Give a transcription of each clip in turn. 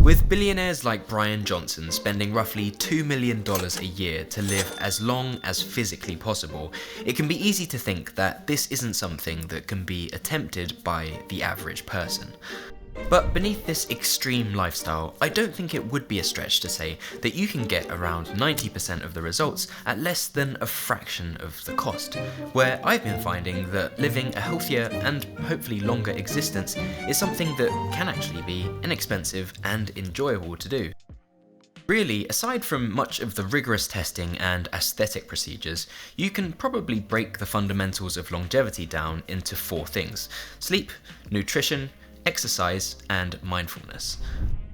With billionaires like Brian Johnson spending roughly $2 million a year to live as long as physically possible, it can be easy to think that this isn't something that can be attempted by the average person. But beneath this extreme lifestyle, I don't think it would be a stretch to say that you can get around 90% of the results at less than a fraction of the cost, where I've been finding that living a healthier and hopefully longer existence is something that can actually be inexpensive and enjoyable to do. Really, aside from much of the rigorous testing and aesthetic procedures, you can probably break the fundamentals of longevity down into 4 things: sleep, nutrition, exercise, and mindfulness.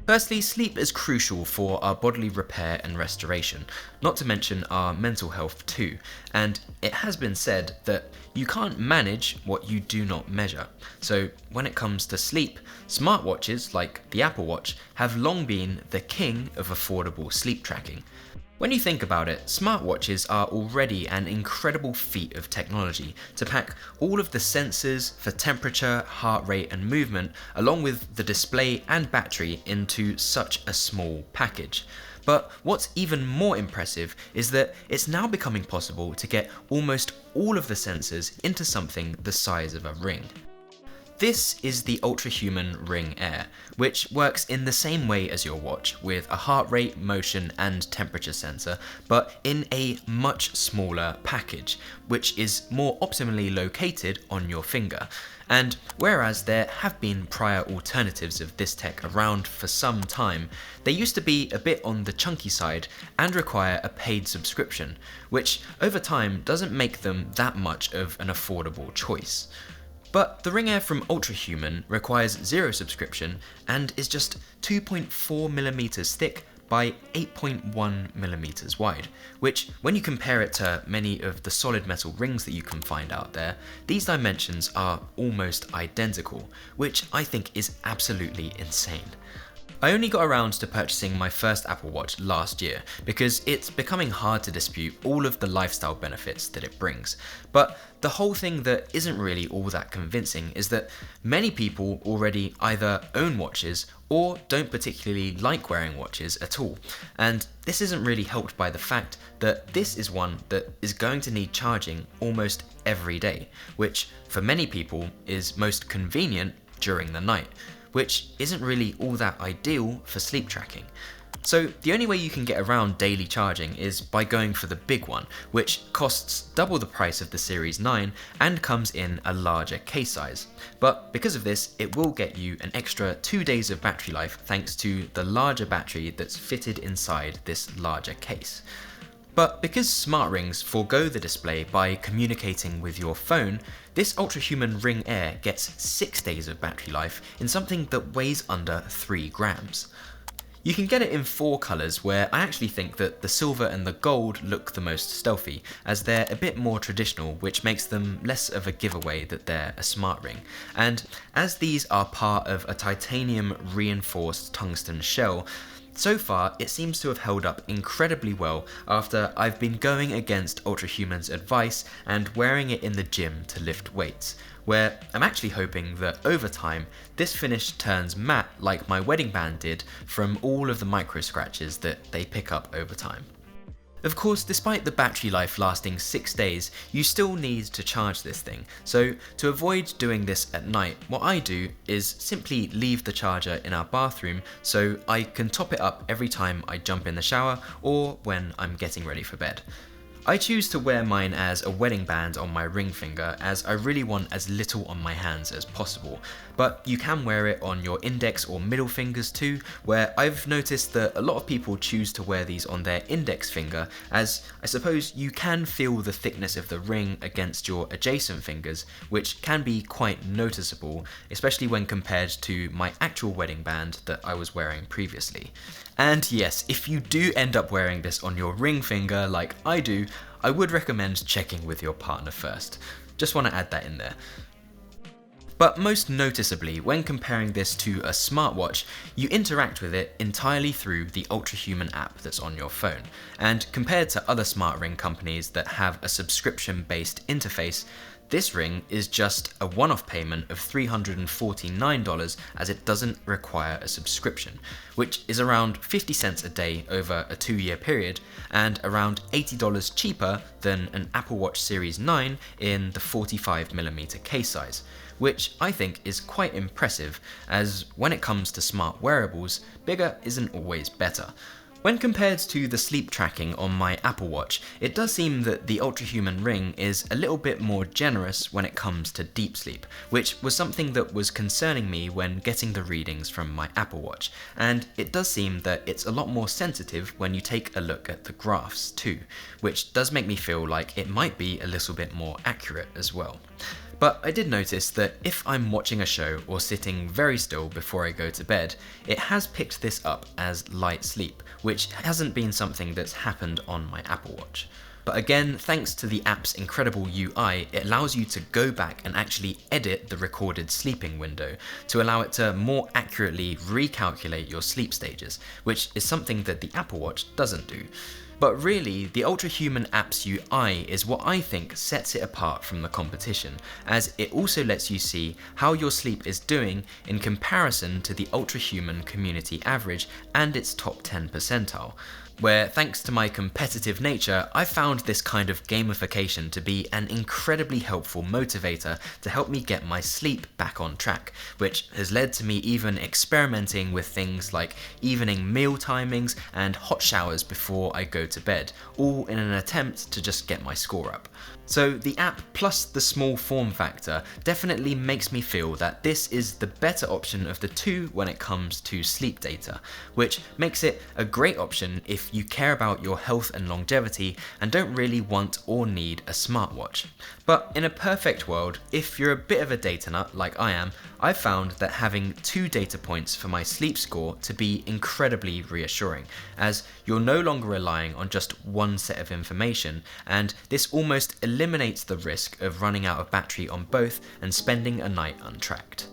Firstly, sleep is crucial for our bodily repair and restoration, not to mention our mental health too, and it has been said that you can't manage what you do not measure. So when it comes to sleep, smartwatches like the Apple Watch have long been the king of affordable sleep tracking. When you think about it, smartwatches are already an incredible feat of technology to pack all of the sensors for temperature, heart rate and movement, along with the display and battery into such a small package. But what's even more impressive is that it's now becoming possible to get almost all of the sensors into something the size of a ring. This is the Ultrahuman Ring Air, which works in the same way as your watch, with a heart rate, motion and temperature sensor, but in a much smaller package, which is more optimally located on your finger. And whereas there have been prior alternatives of this tech around for some time, they used to be a bit on the chunky side and require a paid subscription, which over time doesn't make them that much of an affordable choice. But the Ring Air from Ultrahuman requires 0 subscription and is just 2.4mm thick by 8.1mm wide, which when you compare it to many of the solid metal rings that you can find out there, these dimensions are almost identical, which I think is absolutely insane. I only got around to purchasing my first Apple Watch last year because it's becoming hard to dispute all of the lifestyle benefits that it brings. But the whole thing that isn't really all that convincing is that many people already either own watches or don't particularly like wearing watches at all. And this isn't really helped by the fact that this is one that is going to need charging almost every day, which for many people is most convenient during the night, which isn't really all that ideal for sleep tracking. So the only way you can get around daily charging is by going for the big one, which costs double the price of the Series 9 and comes in a larger case size. But because of this, it will get you an extra 2 days of battery life thanks to the larger battery that's fitted inside this larger case. But because smart rings forego the display by communicating with your phone, this Ultrahuman Ring Air gets 6 days of battery life in something that weighs under 3 grams. You can get it in 4 colours, where I actually think that the silver and the gold look the most stealthy, as they're a bit more traditional, which makes them less of a giveaway that they're a smart ring. And as these are part of a titanium reinforced tungsten shell, so far, it seems to have held up incredibly well after I've been going against Ultrahuman's advice and wearing it in the gym to lift weights, where I'm actually hoping that over time, this finish turns matte like my wedding band did from all of the micro scratches that they pick up over time. Of course, despite the battery life lasting 6 days, you still need to charge this thing, so to avoid doing this at night, what I do is simply leave the charger in our bathroom so I can top it up every time I jump in the shower or when I'm getting ready for bed. I choose to wear mine as a wedding band on my ring finger, as I really want as little on my hands as possible, but you can wear it on your index or middle fingers too, where I've noticed that a lot of people choose to wear these on their index finger, as I suppose you can feel the thickness of the ring against your adjacent fingers, which can be quite noticeable, especially when compared to my actual wedding band that I was wearing previously. And yes, if you do end up wearing this on your ring finger like I do, I would recommend checking with your partner first. Just want to add that in there. But most noticeably, when comparing this to a smartwatch, you interact with it entirely through the Ultrahuman app that's on your phone. And compared to other smart ring companies that have a subscription-based interface, This ring is just a one-off payment of $349 as it doesn't require a subscription, which is around 50 cents a day over a 2-year period and around $80 cheaper than an Apple Watch Series 9 in the 45mm case size, which I think is quite impressive, as when it comes to smart wearables, bigger isn't always better. When compared to the sleep tracking on my Apple Watch, it does seem that the Ultrahuman ring is a little bit more generous when it comes to deep sleep, which was something that was concerning me when getting the readings from my Apple Watch, and it does seem that it's a lot more sensitive when you take a look at the graphs too, which does make me feel like it might be a little bit more accurate as well. But I did notice that if I'm watching a show or sitting very still before I go to bed, it has picked this up as light sleep, which hasn't been something that's happened on my Apple Watch. But again, thanks to the app's incredible UI, it allows you to go back and actually edit the recorded sleeping window to allow it to more accurately recalculate your sleep stages, which is something that the Apple Watch doesn't do. But really, the Ultrahuman app's UI is what I think sets it apart from the competition, as it also lets you see how your sleep is doing in comparison to the Ultrahuman community average and its top 10 percentile. Where, thanks to my competitive nature, I found this kind of gamification to be an incredibly helpful motivator to help me get my sleep back on track, which has led to me even experimenting with things like evening meal timings and hot showers before I go to bed, all in an attempt to just get my score up. So the app plus the small form factor definitely makes me feel that this is the better option of the two when it comes to sleep data, which makes it a great option if you care about your health and longevity and don't really want or need a smartwatch. But in a perfect world, if you're a bit of a data nut like I am, I've found that having 2 data points for my sleep score to be incredibly reassuring, as you're no longer relying on just one set of information, and this almost eliminates the risk of running out of battery on both and spending a night untracked.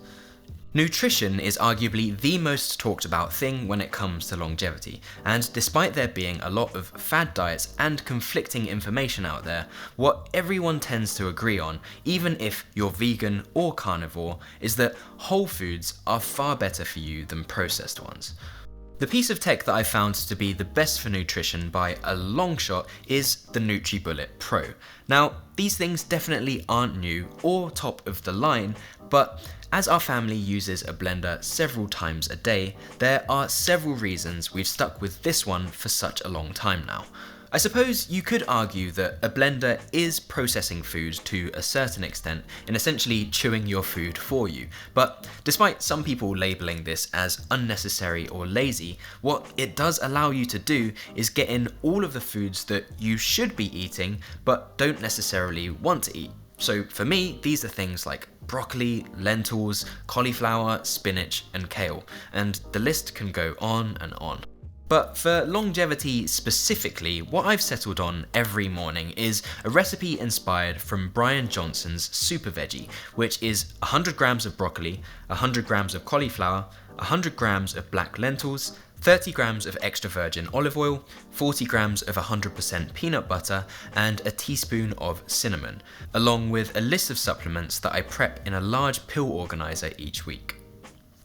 Nutrition is arguably the most talked about thing when it comes to longevity, and despite there being a lot of fad diets and conflicting information out there, what everyone tends to agree on, even if you're vegan or carnivore, is that whole foods are far better for you than processed ones. The piece of tech that I found to be the best for nutrition by a long shot is the NutriBullet Pro. Now, these things definitely aren't new or top of the line, but as our family uses a blender several times a day, there are several reasons we've stuck with this one for such a long time now. I suppose you could argue that a blender is processing food to a certain extent in essentially chewing your food for you, but despite some people labeling this as unnecessary or lazy, what it does allow you to do is get in all of the foods that you should be eating but don't necessarily want to eat. So for me, these are things like broccoli, lentils, cauliflower, spinach, and kale, and the list can go on and on. But for longevity specifically, what I've settled on every morning is a recipe inspired from Brian Johnson's Super Veggie, which is 100 grams of broccoli, 100 grams of cauliflower, 100 grams of black lentils, 30 grams of extra virgin olive oil, 40 grams of 100% peanut butter, and a teaspoon of cinnamon, along with a list of supplements that I prep in a large pill organizer each week.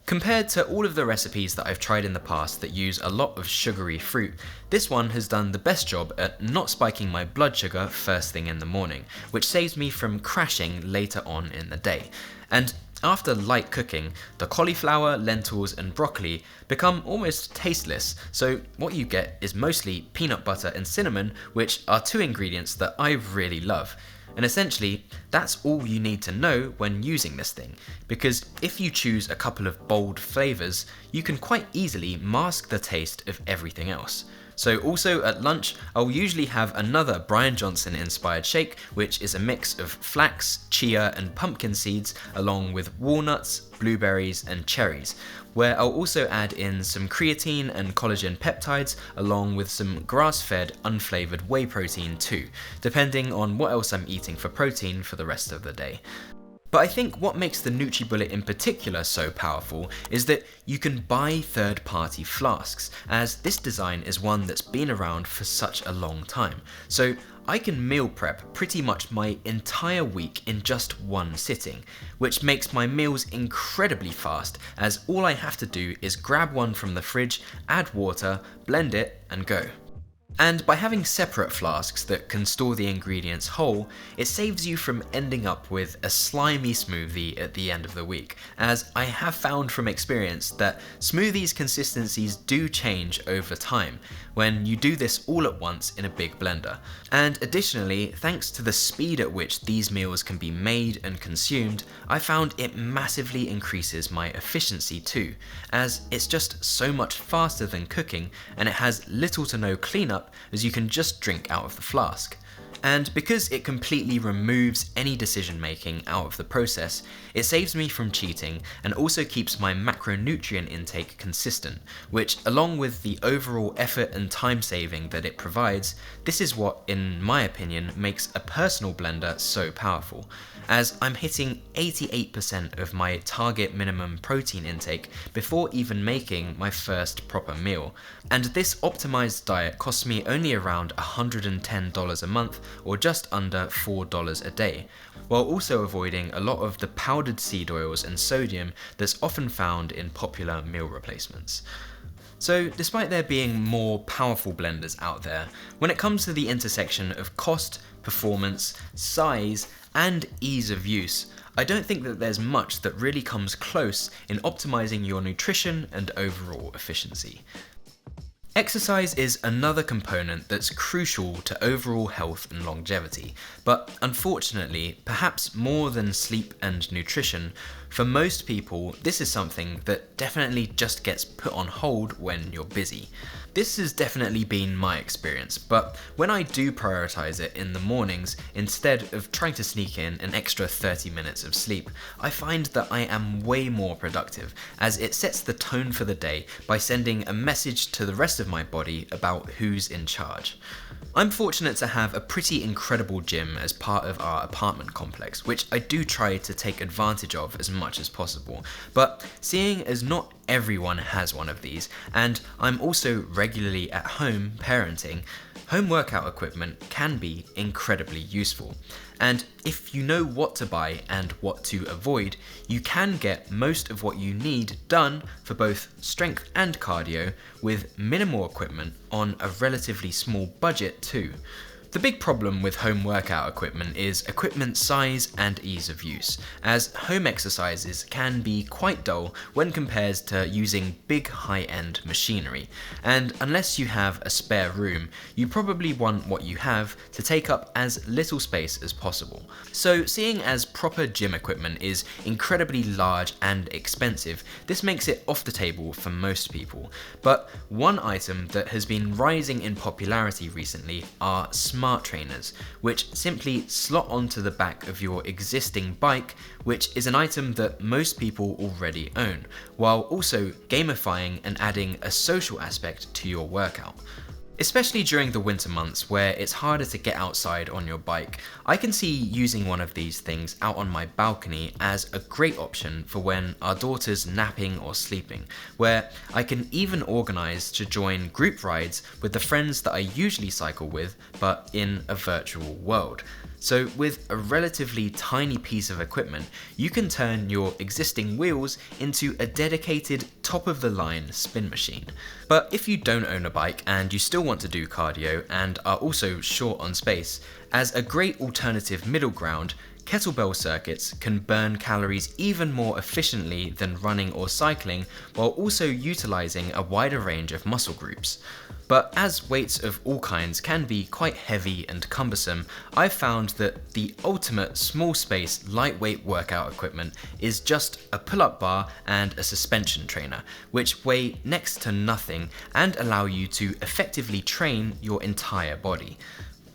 Compared to all of the recipes that I've tried in the past that use a lot of sugary fruit, this one has done the best job at not spiking my blood sugar first thing in the morning, which saves me from crashing later on in the day. And after light cooking, the cauliflower, lentils, and broccoli become almost tasteless, so what you get is mostly peanut butter and cinnamon, which are 2 ingredients that I really love. And essentially, that's all you need to know when using this thing, because if you choose a couple of bold flavours, you can quite easily mask the taste of everything else. So also at lunch, I'll usually have another Brian Johnson inspired shake, which is a mix of flax, chia, and pumpkin seeds, along with walnuts, blueberries, and cherries, where I'll also add in some creatine and collagen peptides, along with some grass-fed unflavoured whey protein too, depending on what else I'm eating for protein for the rest of the day. But I think what makes the NutriBullet in particular so powerful is that you can buy third-party flasks, as this design is one that's been around for such a long time. So I can meal prep pretty much my entire week in just one sitting, which makes my meals incredibly fast, as all I have to do is grab one from the fridge, add water, blend it, and go. And by having separate flasks that can store the ingredients whole, it saves you from ending up with a slimy smoothie at the end of the week, as I have found from experience that smoothies' consistencies do change over time when you do this all at once in a big blender. And additionally, thanks to the speed at which these meals can be made and consumed, I found it massively increases my efficiency too, as it's just so much faster than cooking and it has little to no cleanup, as you can just drink out of the flask. And because it completely removes any decision making out of the process, it saves me from cheating and also keeps my macronutrient intake consistent, which, along with the overall effort and time saving that it provides, this is what, in my opinion, makes a personal blender so powerful, as I'm hitting 88% of my target minimum protein intake before even making my first proper meal. And this optimized diet costs me only around $110 a month, or just under $4 a day, while also avoiding a lot of the powdered seed oils and sodium that's often found in popular meal replacements. So despite there being more powerful blenders out there, when it comes to the intersection of cost, performance, size, and ease of use, I don't think that there's much that really comes close in optimizing your nutrition and overall efficiency. Exercise is another component that's crucial to overall health and longevity, but unfortunately, perhaps more than sleep and nutrition, for most people, this is something that definitely just gets put on hold when you're busy. This has definitely been my experience, but when I do prioritize it in the mornings, instead of trying to sneak in an extra 30 minutes of sleep, I find that I am way more productive, as it sets the tone for the day by sending a message to the rest of my body about who's in charge. I'm fortunate to have a pretty incredible gym as part of our apartment complex, which I do try to take advantage of as much as possible, but seeing as not everyone has one of these, and I'm also regularly at home parenting, home workout equipment can be incredibly useful. And if you know what to buy and what to avoid, you can get most of what you need done for both strength and cardio with minimal equipment on a relatively small budget too. The big problem with home workout equipment is equipment size and ease of use, as home exercises can be quite dull when compared to using big high-end machinery, and unless you have a spare room, you probably want what you have to take up as little space as possible. So seeing as proper gym equipment is incredibly large and expensive, this makes it off the table for most people. But one item that has been rising in popularity recently are smart trainers, which simply slot onto the back of your existing bike, which is an item that most people already own, while also gamifying and adding a social aspect to your workout. Especially during the winter months where it's harder to get outside on your bike, I can see using one of these things out on my balcony as a great option for when our daughter's napping or sleeping, where I can even organise to join group rides with the friends that I usually cycle with, but in a virtual world. So with a relatively tiny piece of equipment, you can turn your existing wheels into a dedicated top-of-the-line spin machine. But if you don't own a bike and you still want to do cardio and are also short on space, as a great alternative middle ground, kettlebell circuits can burn calories even more efficiently than running or cycling, while also utilising a wider range of muscle groups. But as weights of all kinds can be quite heavy and cumbersome, I've found that the ultimate small space lightweight workout equipment is just a pull-up bar and a suspension trainer, which weigh next to nothing and allow you to effectively train your entire body.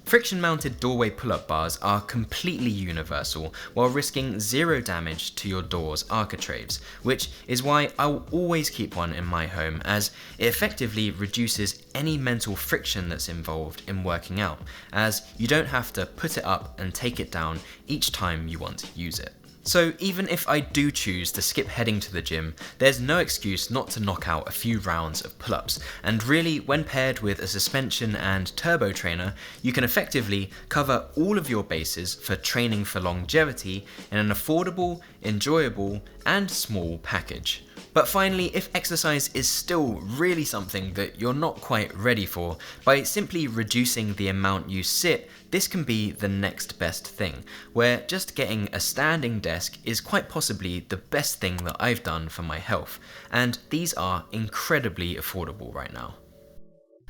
Friction-mounted doorway pull-up bars are completely universal while risking zero damage to your door's architraves, which is why I'll always keep one in my home, as it effectively reduces any mental friction that's involved in working out, as you don't have to put it up and take it down each time you want to use it. So even if I do choose to skip heading to the gym, there's no excuse not to knock out a few rounds of pull-ups, and really when paired with a suspension and turbo trainer, you can effectively cover all of your bases for training for longevity in an affordable, enjoyable, and small package. But finally, if exercise is still really something that you're not quite ready for, by simply reducing the amount you sit, this can be the next best thing, where just getting a standing desk is quite possibly the best thing that I've done for my health, and these are incredibly affordable right now.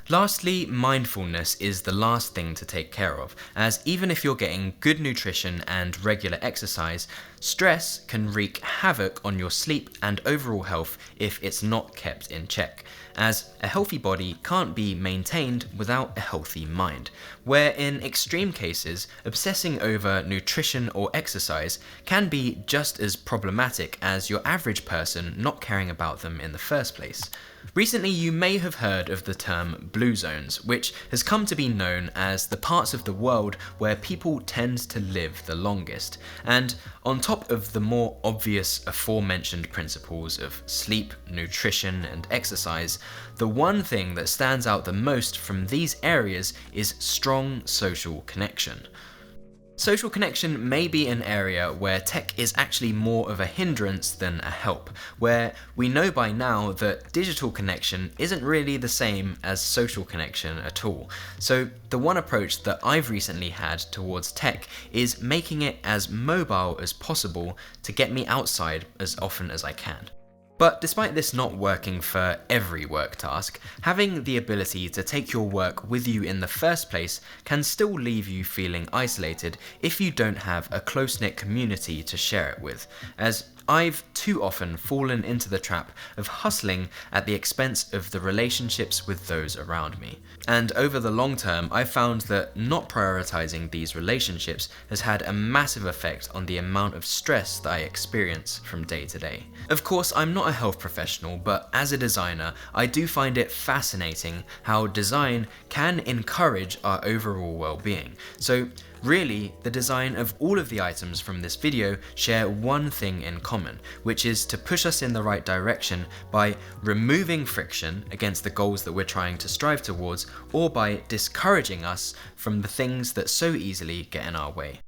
Lastly, mindfulness is the last thing to take care of, as even if you're getting good nutrition and regular exercise, stress can wreak havoc on your sleep and overall health if it's not kept in check, as a healthy body can't be maintained without a healthy mind, where in extreme cases, obsessing over nutrition or exercise can be just as problematic as your average person not caring about them in the first place. Recently, you may have heard of the term blue zones, which has come to be known as the parts of the world where people tend to live the longest. And on top of the more obvious aforementioned principles of sleep, nutrition, and exercise, the one thing that stands out the most from these areas is strong social connection. Social connection may be an area where tech is actually more of a hindrance than a help, where we know by now that digital connection isn't really the same as social connection at all. So the one approach that I've recently had towards tech is making it as mobile as possible to get me outside as often as I can. But despite this not working for every work task, having the ability to take your work with you in the first place can still leave you feeling isolated if you don't have a close-knit community to share it with, as I've too often fallen into the trap of hustling at the expense of the relationships with those around me. And over the long term, I've found that not prioritizing these relationships has had a massive effect on the amount of stress that I experience from day to day. Of course, I'm not a health professional, but as a designer, I do find it fascinating how design can encourage our overall well-being. So really, the design of all of the items from this video share one thing in common, which is to push us in the right direction by removing friction against the goals that we're trying to strive towards, or by discouraging us from the things that so easily get in our way.